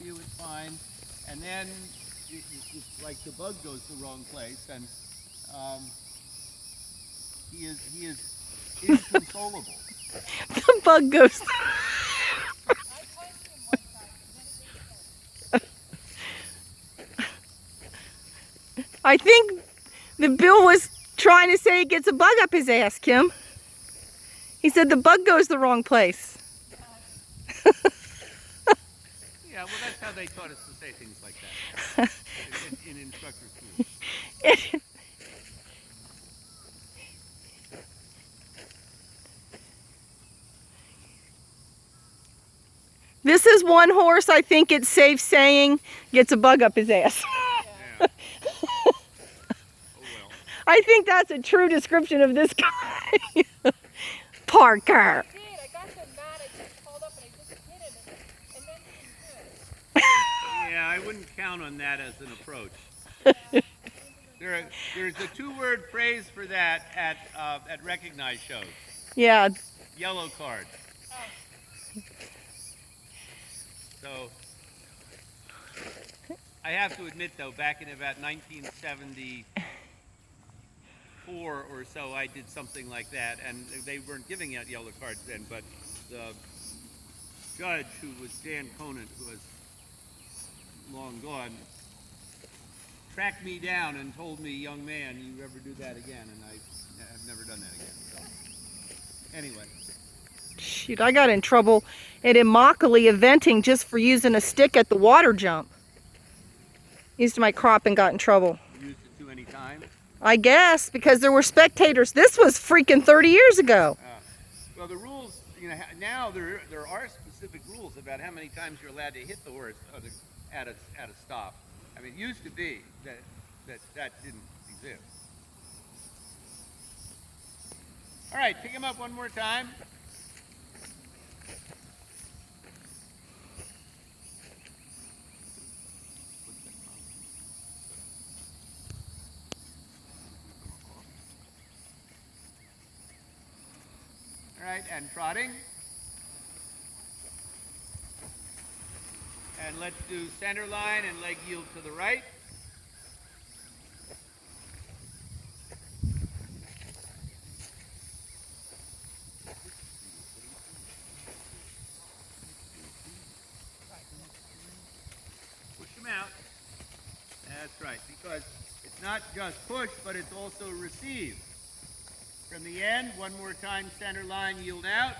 you, it's fine. And then it's like the bug goes the wrong place, and he is inconsolable. The bug goes. I think the Bill was trying to say he gets a bug up his ass, Kim. He said the bug goes the wrong place. Yeah, well, that's how they taught us to say things like that in instructor school. This is one horse I think it's safe saying gets a bug up his ass. Yeah. Oh well. I think that's a true description of this guy. Parker. I got so mad I just called up and I just hit him and then he didn't do it. Yeah, I wouldn't count on that as an approach. There's a two-word phrase for that at recognized shows. Yeah. Yellow card. So I have to admit, though, back in about 1974 or so, I did something like that, and they weren't giving out yellow cards then, but the judge, who was Dan Conant, who was long gone, tracked me down and told me, young man, you ever do that again? And I have never done that again. So anyway. Shoot, I got in trouble at Immokalee eventing just for using a stick at the water jump. Used my crop and got in trouble. You used it too many times? I guess, because there were spectators. This was freaking 30 years ago. Well, the rules, now there are specific rules about how many times you're allowed to hit the horse at a stop. I mean, it used to be that didn't exist. All right, pick him up one more time. All right, and trotting. And let's do center line and leg yield to the right. Push him out. That's right, because it's not just push, but it's also receive. From the end, one more time, center line, yield out.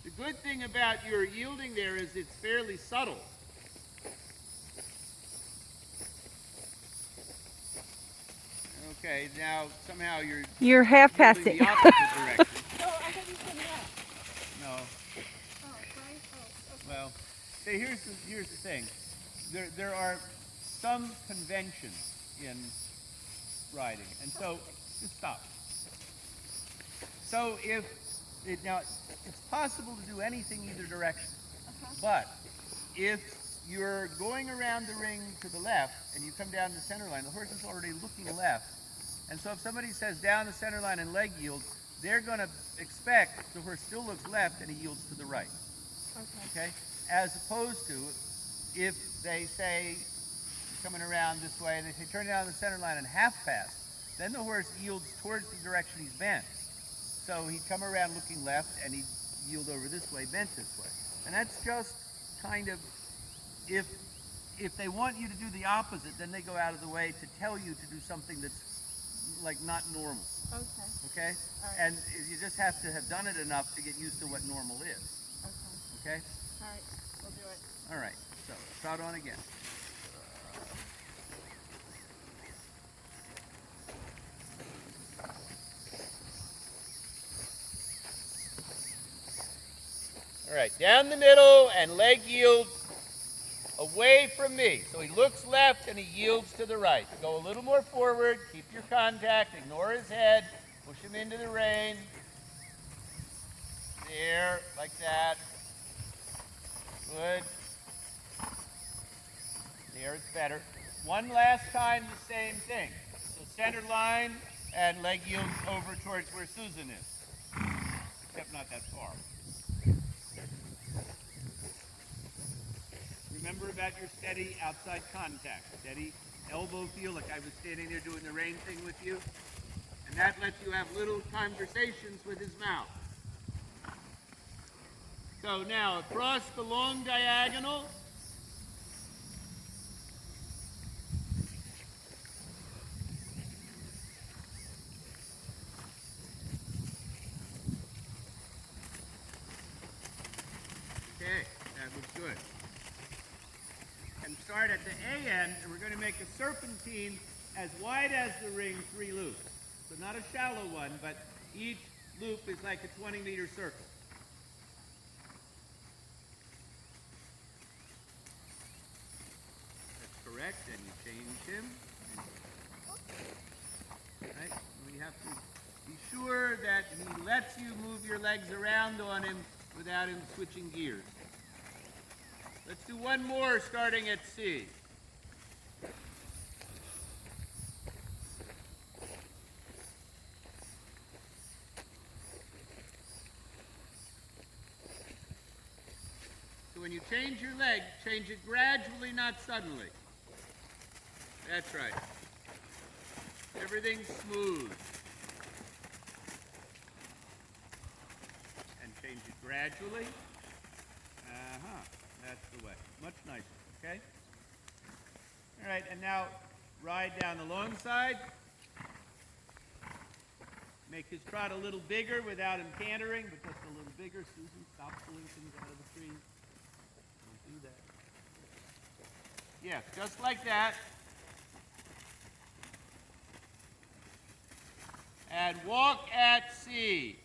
The good thing about your yielding there is it's fairly subtle. Okay, now somehow You're half past yielding it. the opposite direction. Oh, I thought you said no. No. Oh, right? Oh, okay. Well, see, here's the thing. There are some conventions in riding, and so just stop. So now it's possible to do anything either direction, but if you're going around the ring to the left and you come down the center line, the horse is already looking left, and so if somebody says down the center line and leg yield, they're going to expect the horse still looks left and he yields to the right. Okay? As opposed to if they say coming around this way and they say turn down the center line and half pass, then the horse yields towards the direction he's bent. So he'd come around looking left and he'd yield over this way, bent this way. And that's just kind of, if they want you to do the opposite, then they go out of the way to tell you to do something that's like not normal. Okay. Okay? All right. And you just have to have done it enough to get used to what normal is. Okay. Okay? All right. We'll do it. All right. So trot on again. All right, down the middle and leg yield away from me. So he looks left and he yields to the right. Go a little more forward, keep your contact, ignore his head, push him into the rein. There, like that. Good. There, it's better. One last time, the same thing. So center line and leg yield over towards where Susan is. Except not that far. Remember about your steady outside contact. Steady elbow feel, like I was standing there doing the rain thing with you. And that lets you have little conversations with his mouth. So now, across the long diagonal. Okay, that was good. And start at the A end, and we're going to make a serpentine as wide as the ring, 3 loops. So not a shallow one, but each loop is like a 20-meter circle. That's correct, and you change him. Right? We have to be sure that he lets you move your legs around on him without him switching gears. Let's do one more starting at C. So when you change your leg, change it gradually, not suddenly. That's right. Everything's smooth. And change it gradually. That's the way. Much nicer, okay? All right, and now ride down the long side. Make his trot a little bigger without him cantering, but just a little bigger. Susan, stop pulling things out of the tree. Don't do that. Yes, just like that. And walk at C.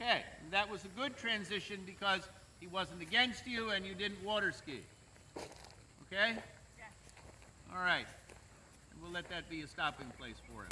Okay, that was a good transition because he wasn't against you and you didn't water ski. Okay? Yes. All right. And we'll let that be a stopping place for him.